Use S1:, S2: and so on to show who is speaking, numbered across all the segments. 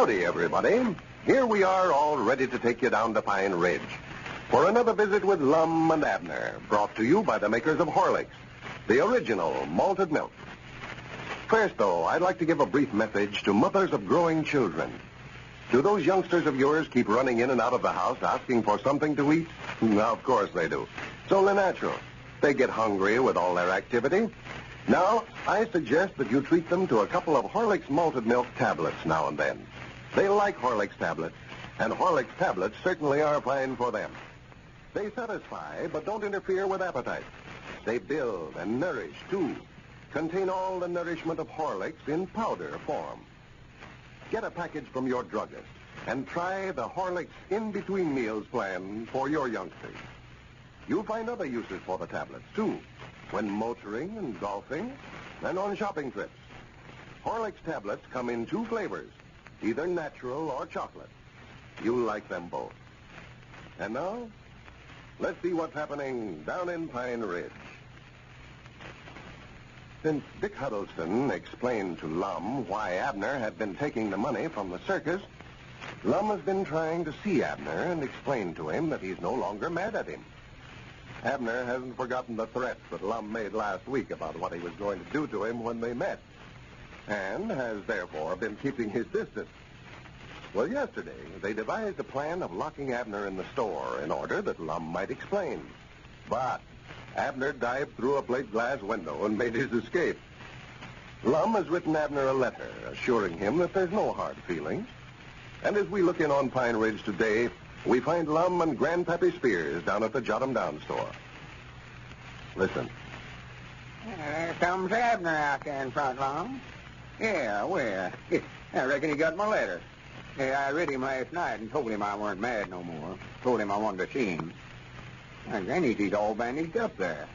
S1: Howdy, everybody. Here we are, all ready to take you down to Pine Ridge for another visit with Lum and Abner, brought to you by the makers of Horlicks, the original malted milk. First, though, I'd like to give a brief message to mothers of growing children. Do those youngsters of yours keep running in and out of the house asking for something to eat? Of course they do. It's only natural. They get hungry with all their activity. Now, I suggest that you treat them to a couple of Horlicks malted milk tablets now and then. They like Horlicks tablets, and Horlicks tablets certainly are fine for them. They satisfy, but don't interfere with appetite. They build and nourish, too. Contain all the nourishment of Horlicks in powder form. Get a package from your druggist and try the Horlicks in-between meals plan for your youngsters. You'll find other uses for the tablets, too, when motoring and golfing and on shopping trips. Horlicks tablets come in 2 flavors, either natural or chocolate. You'll like them both. And now, let's see what's happening down in Pine Ridge. Since Dick Huddleston explained to Lum why Abner had been taking the money from the circus, Lum has been trying to see Abner and explain to him that he's no longer mad at him. Abner hasn't forgotten the threats that Lum made last week about what he was going to do to him when they met, and has therefore been keeping his distance. Well, yesterday, they devised a plan of locking Abner in the store in order that Lum might explain. But Abner dived through a plate glass window and made his escape. Lum has written Abner a letter assuring him that there's no hard feelings. And as we look in on Pine Ridge today, we find Lum and Grandpappy Spears down at the Jot Em Down store. Listen.
S2: There comes Abner out there in front, Lum. Yeah, well, I reckon he got my letter. Yeah, I read him last night and told him I weren't mad no more. Told him I wanted to see him. And then he's all bandaged up there.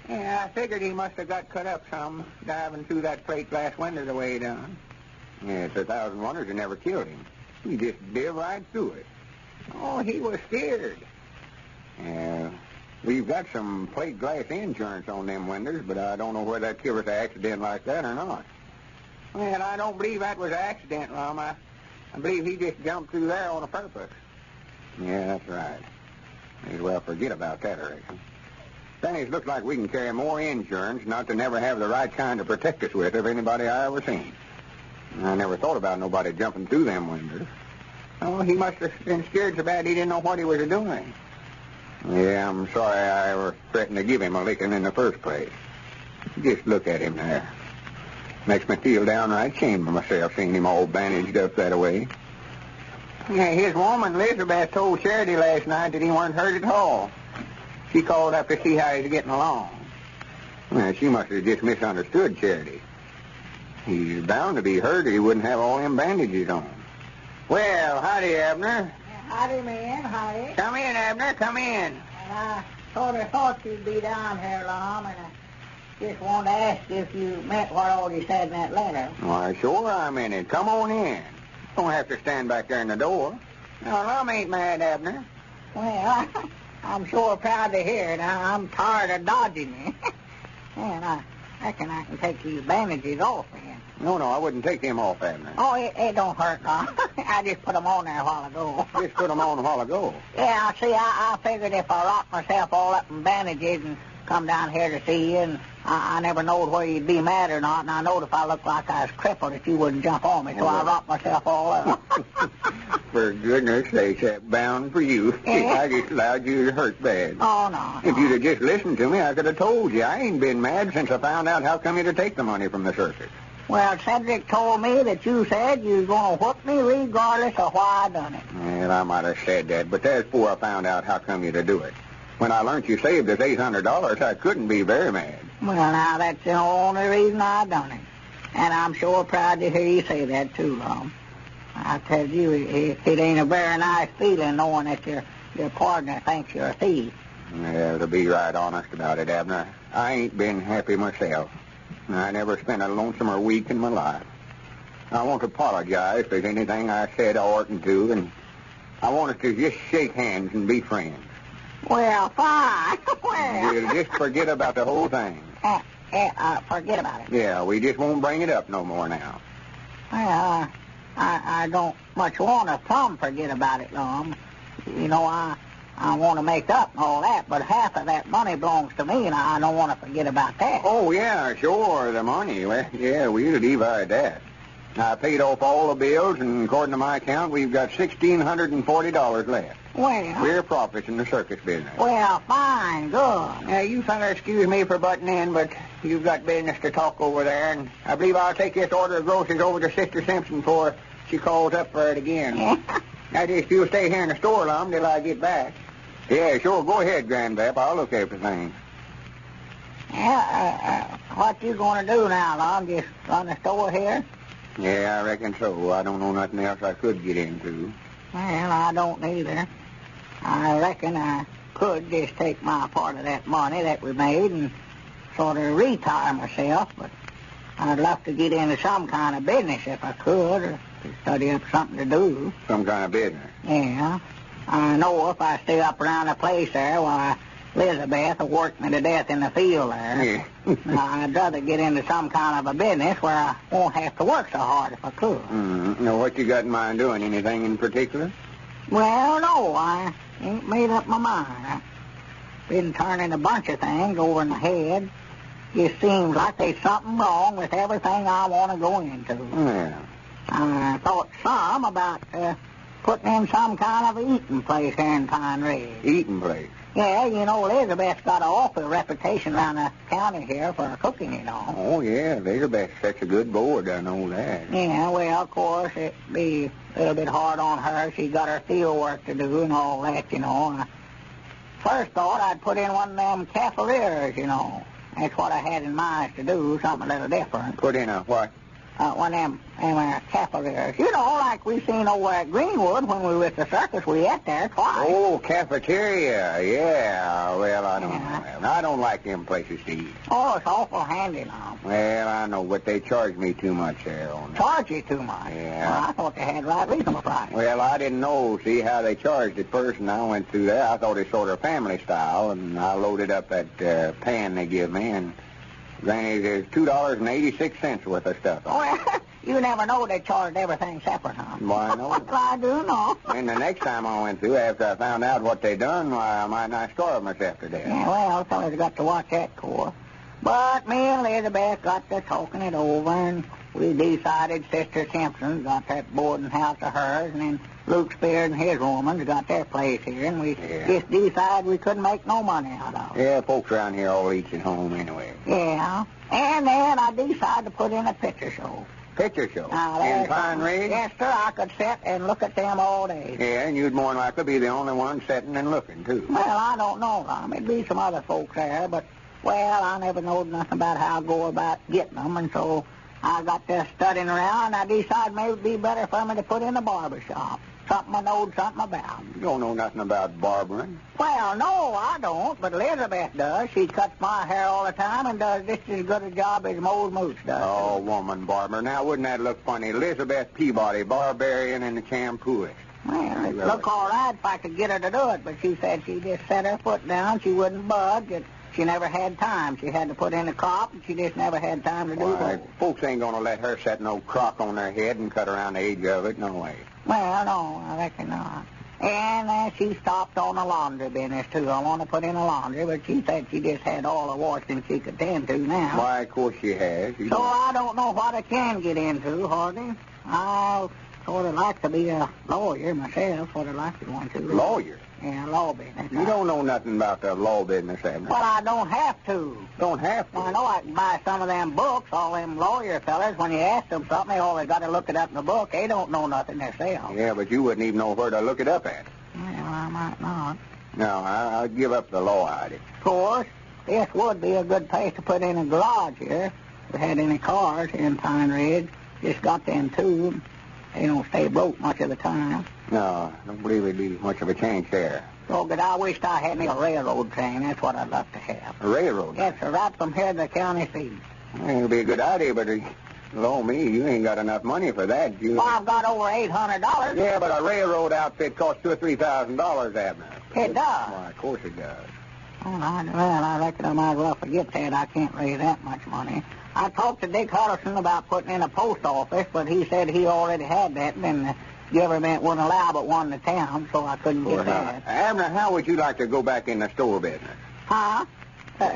S2: Yeah, I figured he must have got cut up some, diving through that plate glass window the way he done. Yeah, it's 1,000 wonders it never killed him. He just bit right through it. Oh, he was scared. Yeah, we've got some plate glass insurance on them windows, but I don't know whether that killed us an accident like that or not. Well, I don't believe that was an accident, Lum. I believe he just jumped through there on a purpose. Yeah, that's right. May as well forget about that, I reckon. Then it looks like we can carry more insurance not to never have the right kind to protect us with of anybody I ever seen. I never thought about nobody jumping through them windows. Oh, he must have been scared so bad he didn't know what he was doing. Yeah, I'm sorry I ever threatened to give him a licking in the first place. Just look at him there. Makes me feel downright ashamed of myself seeing him all bandaged up that way. Yeah, his woman, Elizabeth, told Charity last night that he weren't hurt at all. She called up to see how he's getting along. Well, she must have just misunderstood Charity. He's bound to be hurt or he wouldn't have all them bandages on. Well, howdy, Abner.
S3: Howdy, man, howdy.
S2: Come in, Abner, come in.
S3: And I sort of thought you'd be down here, Lum, and I just wanted to ask if you meant what all you said in that letter.
S2: Why, sure I'm in it. Come on in. Don't have to stand back there in the door. No, Lum ain't mad, Abner.
S3: Well, I'm sure proud to hear it. I'm tired of dodging you. And I reckon I can take these bandages off again.
S2: No, I wouldn't take them off, Abner.
S3: Oh, it don't hurt, Lum. I just put them on there a while ago.
S2: Just put them on a while ago?
S3: Yeah, see, I figured if I locked myself all up in bandages and come down here to see you, and I never knowed whether you'd be mad or not, and I knowed if I looked like I was crippled that you wouldn't jump on me, so I locked myself all up.
S2: For goodness sakes, that bound for you.
S3: Yeah.
S2: I just allowed you to hurt bad.
S3: Oh, no.
S2: If you'd have just listened to me, I could have told you. I ain't been mad since I found out how come you to take the money from the circus.
S3: Well, Cedric told me that you said you was going to whoop me regardless of why I done it.
S2: Well, I might have said that, but that's before I found out how come you to do it. When I learned you saved us $800, I couldn't be very mad.
S3: Well, now, that's the only reason I done it. And I'm sure proud to hear you say that, too, Lum. I tell you, it ain't a very nice feeling knowing that your partner thinks you're a thief.
S2: Yeah, to be right honest about it, Abner, I ain't been happy myself. I never spent a lonesomer week in my life. I want to apologize if there's anything I said I oughtn't to, and I want us to just shake hands and be friends.
S3: Well, fine. Well,
S2: We'll just forget about the whole thing.
S3: forget about it.
S2: Yeah, we just won't bring it up no more now.
S3: Well, I don't much want to plumb forget about it, Lum. You know, I want to make up and all that, but half of that money belongs to me, and I don't want to forget about that.
S2: Oh, yeah, sure, the money. Well, yeah, we'll divide that. I paid off all the bills, and according to my account, we've got $1,640 left.
S3: Well,
S2: We're profits in the circus business.
S3: well, fine, good.
S2: Now, you fellas excuse me for butting in, but you've got business to talk over there, and I believe I'll take this order of groceries over to Sister Simpson before she calls up for it again. Now, just you'll stay here in the store, Lum, till I get back. Yeah, sure. Go ahead, Grandpap. I'll look after things.
S3: Yeah, what you going to do now, Lum? Just run the store here?
S2: Yeah, I reckon so. I don't know nothing else I could get into.
S3: Well, I don't either. I reckon I could just take my part of that money that we made and sort of retire myself, but I'd love to get into some kind of business if I could, or to study up something to do.
S2: Some kind of business?
S3: Yeah. I know if I stay up around the place there, why, Elizabeth will work me to death in the field there.
S2: Yeah.
S3: Now, I'd rather get into some kind of a business where I won't have to work so hard if I could.
S2: Now, what you got in mind doing? Anything in particular?
S3: Well, no, I ain't made up my mind. I've been turning a bunch of things over in my head. It seems like there's something wrong with everything I want to go into.
S2: Yeah.
S3: I thought some about putting in some kind of eating place here in Pine Ridge.
S2: Eating place?
S3: Yeah, you know, Elizabeth's got an awful reputation around the county here for cooking, you know.
S2: Oh, yeah, Elizabeth's such a good board, I know that.
S3: Yeah, well, of course, it'd be a little bit hard on her. She's got her field work to do and all that, you know. I first thought I'd put in one of them cafeterias, you know. That's what I had in mind to do, something a little different.
S2: Put in a what?
S3: One of them cafeterias. You know, like we seen over at Greenwood when we were at the circus. We ate there twice.
S2: Oh, cafeteria, yeah. Well, I don't know. I don't like them places to eat.
S3: Oh, it's awful handy now.
S2: Well, I know, but they charge me too much there on that.
S3: Charge you too much?
S2: Yeah.
S3: Well, I thought they had right reasonable price.
S2: Well, I didn't know, see, how they charged at first, and I went through there. I thought it sort of family style, and I loaded up that pan they give me, and Granny, there's $2.86 worth of stuff on it.
S3: Well, you never know they charged everything separate, huh?
S2: Why, no.
S3: I do know.
S2: And the next time I went through, after I found out what they done, why, I might not starve myself to death.
S3: Yeah, well, fellas got to watch that, Cora. But me and Elizabeth got to talking it over, and we decided Sister Simpson got that boarding house of hers, and then Luke Spears and his woman's got their place here, and we just decided we couldn't make no money out of it.
S2: Yeah, folks around here all eats at home anyway.
S3: Yeah. And then I decided to put in a picture show.
S2: Picture show?
S3: Now,
S2: in Pine Ridge?
S3: Yes, sir. I could sit and look at them all day.
S2: Yeah, and you'd more than likely be the only one sitting and looking, too.
S3: Well, I don't know, Tom. It'd be some other folks there, but, well, I never knowed nothing about how to go about getting them, and so I got to studying around, and I decided maybe it'd be better for me to put in a barber shop. Something I knowed something about.
S2: You don't know nothing about barbering?
S3: Well, no, I don't, but Elizabeth does. She cuts my hair all the time and does just as good a job as Mose Moose does.
S2: Oh, woman barber. Now, wouldn't that look funny? Elizabeth Peabody, barbarian and a shampooist.
S3: Well, it'd look all right if I could get her to do it, but she said she just set her foot down. She wouldn't budge. She never had time. She had to put in a crop, and she just never had time to do that.
S2: Folks ain't going to let her set no crock on their head and cut around the edge of it. No way.
S3: Well, no, I reckon not. And she stopped on the laundry business, too. I want to put in a laundry, but she said she just had all the washing she could tend to now.
S2: Why, of course she has.
S3: So I don't know what I can get into, hardly. I sort of like to be a lawyer myself, sort of like to want to.
S2: Lawyer?
S3: Yeah, law business.
S2: You don't know nothing about the law business, Abner.
S3: Well, I don't have to.
S2: Don't have to?
S3: I know I can buy some of them books, all them lawyer fellas. When you ask them something, they always got to look it up in the book. They don't know nothing themselves.
S2: Yeah, but you wouldn't even know where to look it up at.
S3: Well, I might not.
S2: No, I'll give up the law idea.
S3: Of course, this would be a good place to put in a garage here. If we had any cars here in Pine Ridge, just got them too. They don't stay broke much of the time.
S2: No, I don't believe it'd be much of a change there.
S3: So, but I wished I had me a railroad train. That's what I'd love to have.
S2: A railroad?
S3: Yes, sir, right from here to the county seat.
S2: Well, it'd be a good idea, but, lo me, you ain't got enough money for that.
S3: Well, I've got over $800.
S2: Yeah, but a railroad outfit costs $2,000 or $3,000, Abner.
S3: It does?
S2: Why, of course it does.
S3: I reckon I might as well forget that. I can't raise that much money. I talked to Dick Hutterson about putting in a post office, but he said he already had that, and then the government wouldn't allow but one in the town, so I couldn't get that.
S2: Abner, how would you like to go back in the store business?
S3: Huh?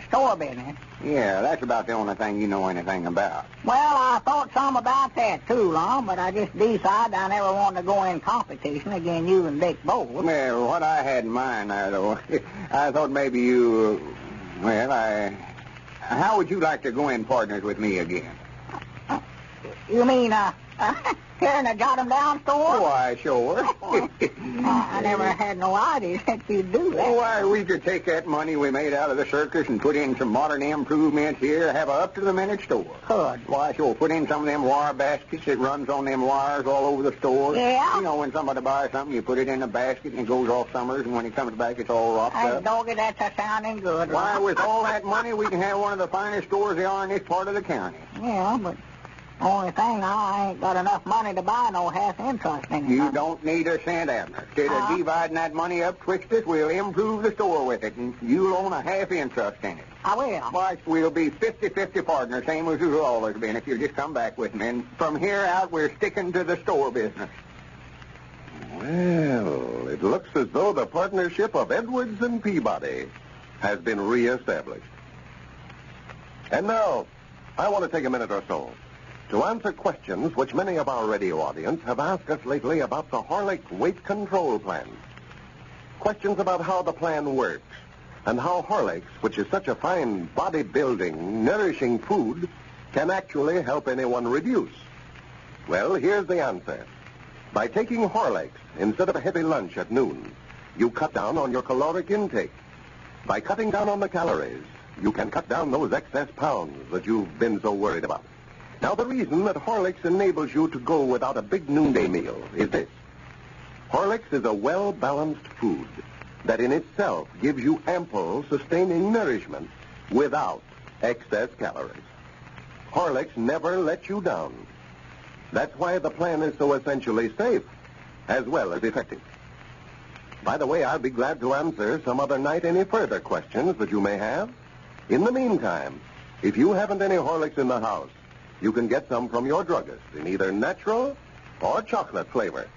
S3: Store business?
S2: Yeah, that's about the only thing you know anything about.
S3: Well, I thought some about that, too, Lum, but I just decided I never wanted to go in competition against you and Dick both.
S2: Well, what I had in mind there, though, I thought maybe you... How would you like to go in partners with me again?
S3: You mean, here in the Jot Em Down store?
S2: Why, sure.
S3: I never had no idea that you'd do that.
S2: Why, we could take that money we made out of the circus and put in some modern improvements here, have a up-to-the-minute store.
S3: Good.
S2: Why, sure, put in some of them wire baskets that runs on them wires all over the store.
S3: Yeah?
S2: You know, when somebody buys something, you put it in a basket and it goes off summers, and when it comes back, it's all wrapped
S3: Hey,
S2: up.
S3: doggy, that's sounding good.
S2: Why, with all that money, we can have one of the finest stores there are in this part of the county.
S3: Yeah, but... only thing, I ain't got enough money to buy no half interest in it.
S2: You don't need a cent, Abner. Instead of dividing that money up twixt us, we'll improve the store with it, and you'll own a half interest in it.
S3: I will.
S2: Why, we'll be 50-50 partners, same as we've always been, if you just come back with me. And from here out, we're sticking to the store business.
S1: Well, it looks as though the partnership of Edwards and Peabody has been reestablished. And now, I want to take a minute or so to answer questions which many of our radio audience have asked us lately about the Horlick weight control plan. Questions about how the plan works and how Horlicks, which is such a fine bodybuilding, nourishing food, can actually help anyone reduce. Well, here's the answer. By taking Horlicks instead of a heavy lunch at noon, you cut down on your caloric intake. By cutting down on the calories, you can cut down those excess pounds that you've been so worried about. Now, the reason that Horlicks enables you to go without a big noonday meal is this. Horlicks is a well-balanced food that in itself gives you ample, sustaining nourishment without excess calories. Horlicks never lets you down. That's why the plan is so essentially safe, as well as effective. By the way, I'll be glad to answer some other night any further questions that you may have. In the meantime, if you haven't any Horlicks in the house, you can get some from your druggist in either natural or chocolate flavor.